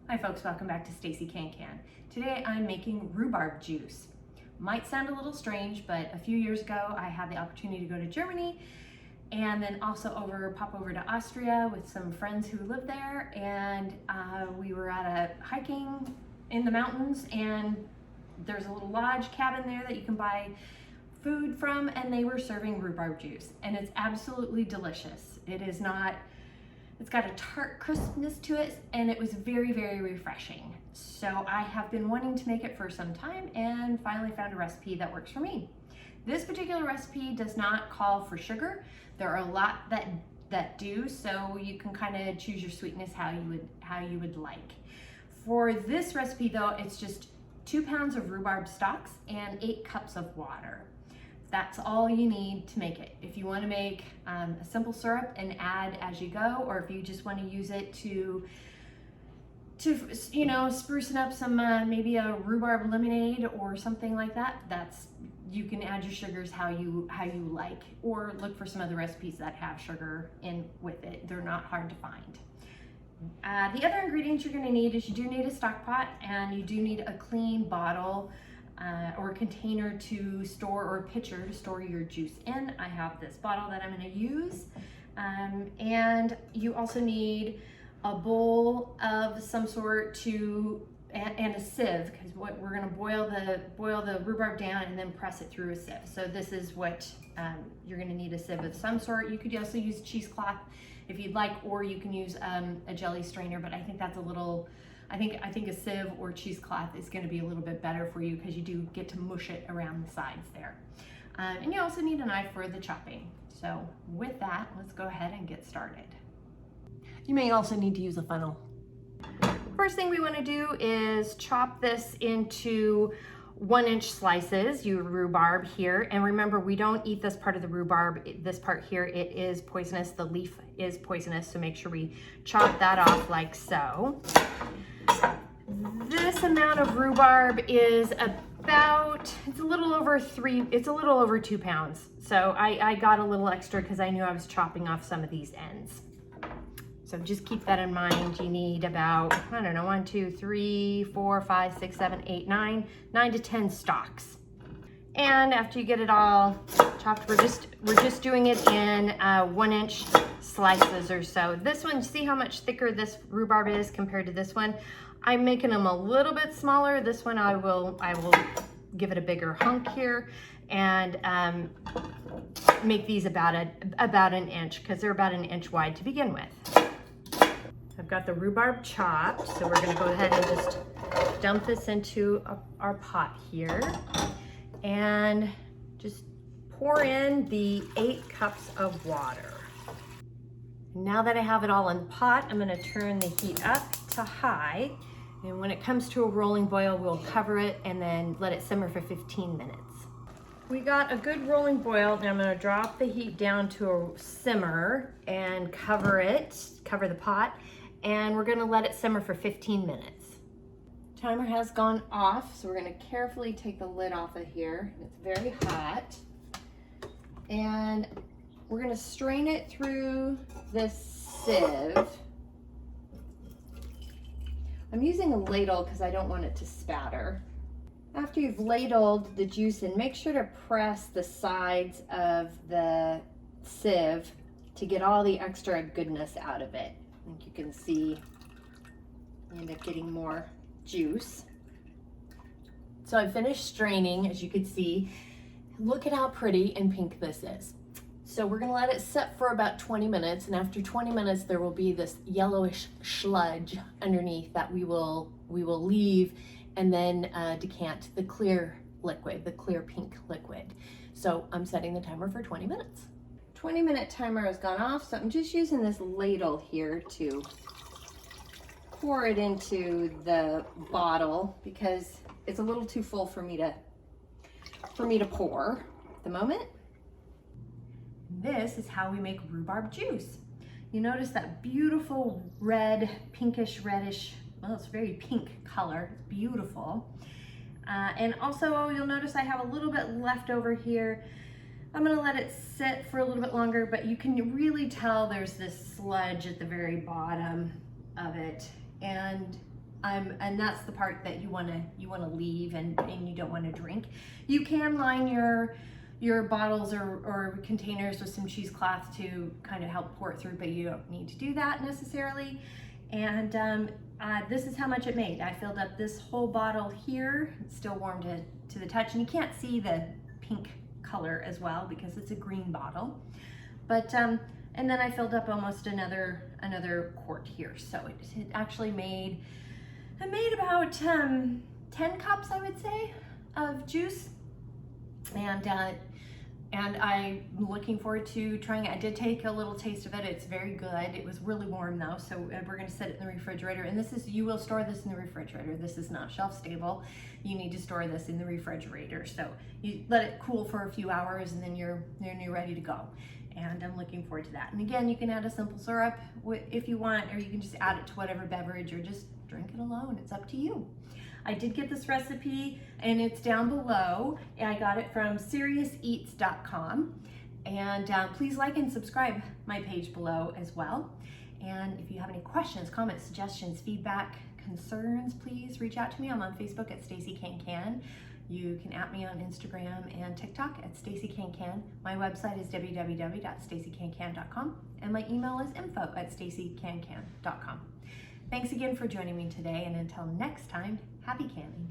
Hi folks, welcome back to Stacey Can. Today I'm making rhubarb juice. Might sound a little strange, but a few years ago I had the opportunity to go to Germany and then also pop over to Austria with some friends who live there, and we were at a hiking in the mountains, and there's a little lodge cabin there that you can buy food from, and they were serving rhubarb juice, and it's absolutely delicious. It's got a tart crispness to it, and it was very, very refreshing. So I have been wanting to make it for some time and finally found a recipe that works for me. This particular recipe does not call for sugar. There are a lot that do, so you can kind of choose your sweetness how you would like. For this recipe though, it's just 2 pounds of rhubarb stalks and 8 cups of water. That's all you need to make it. If you want to make a simple syrup and add as you go, or if you just want to use it to sprucing up some maybe a rhubarb lemonade or something like that, you can add your sugars how you like, or look for some other recipes that have sugar in with it. They're not hard to find. The other ingredients you're going to need is you do need a stock pot, and you do need a clean bottle or a container to store, or a pitcher to store your juice in. I have this bottle that I'm going to use, and you also need a bowl of some sort and a sieve, because what we're going to boil the rhubarb down and then press it through a sieve. So this is what you're going to need: a sieve of some sort. You could also use cheesecloth if you'd like, or you can use a jelly strainer, but I think that's a little, I think a sieve or cheesecloth is going to be a little bit better for you, because you do get to mush it around the sides there. And you also need a knife for the chopping. So with that, let's go ahead and get started. You may also need to use a funnel. First thing we want to do is chop this into 1-inch slices, your rhubarb here. And remember, we don't eat this part of the rhubarb. This part here, it is poisonous. The leaf is poisonous, so make sure we chop that off like so. This amount of rhubarb is it's a little over 2 pounds. So I got a little extra because I knew I was chopping off some of these ends. So just keep that in mind. You need about, 1, 2, 3, 4, 5, 6, 7, 8, 9 to 10 stalks. And after you get it all chopped, we're just doing it in 1-inch slices or so. This one, see how much thicker this rhubarb is compared to this one? I'm making them a little bit smaller. This one I will give it a bigger hunk here, and make these about an inch, because they're about an inch wide to begin with. I've got the rhubarb chopped, so we're going to go ahead and just dump this into our pot here, and just pour in the 8 cups of water. Now that I have it all in the pot, I'm going to turn the heat up to high, and when it comes to a rolling boil, we'll cover it and then let it simmer for 15 minutes. We got a good rolling boil. Now I'm going to drop the heat down to a simmer and cover the pot, and we're going to let it simmer for 15 minutes. Timer has gone off, so we're going to carefully take the lid off of here. It's very hot, and we're going to strain it through this sieve. I'm using a ladle because I don't want it to spatter. After you've ladled the juice in, make sure to press the sides of the sieve to get all the extra goodness out of it. I think you can see you end up getting more juice. So I finished straining, as you can see. Look at how pretty and pink this is. So we're going to let it set for about 20 minutes, and after 20 minutes there will be this yellowish sludge underneath that we will leave, and then decant the clear liquid, the clear pink liquid. So I'm setting the timer for 20 minutes. 20-minute timer has gone off, so I'm just using this ladle here to pour it into the bottle, because it's a little too full for me to pour at the moment. This is how we make rhubarb juice. You notice that beautiful red, pinkish reddish, well, it's very pink color. It's beautiful. And also you'll notice I have a little bit left over here. I'm gonna let it sit for a little bit longer, but you can really tell there's this sludge at the very bottom of it. And And that's the part that you want to leave and you don't want to drink. You can line your bottles or containers with some cheesecloth to kind of help pour it through, but you don't need to do that necessarily. And this is how much it made. I filled up this whole bottle here. It's still warm to the touch, and you can't see the pink color as well because it's a green bottle. But and then I filled up almost another quart here. So it actually made about 10 cups, I would say, of juice. And I'm looking forward to trying it. I did take a little taste of it. It's very good. It was really warm though, so we're gonna set it in the refrigerator. And you will store this in the refrigerator. This is not shelf stable. You need to store this in the refrigerator. So you let it cool for a few hours and then you're ready to go. And I'm looking forward to that. And again, you can add a simple syrup if you want, or you can just add it to whatever beverage or just drink it alone. It's up to you. I did get this recipe and it's down below. I got it from seriouseats.com. And please like and subscribe my page below as well. And if you have any questions, comments, suggestions, feedback, concerns, please reach out to me. I'm on Facebook at Stacey Can. You can at me on Instagram and TikTok at Stacey Can. My website is www.staceycancan.com and my email is info@staceycancan.com. Thanks again for joining me today, and until next time, happy canning.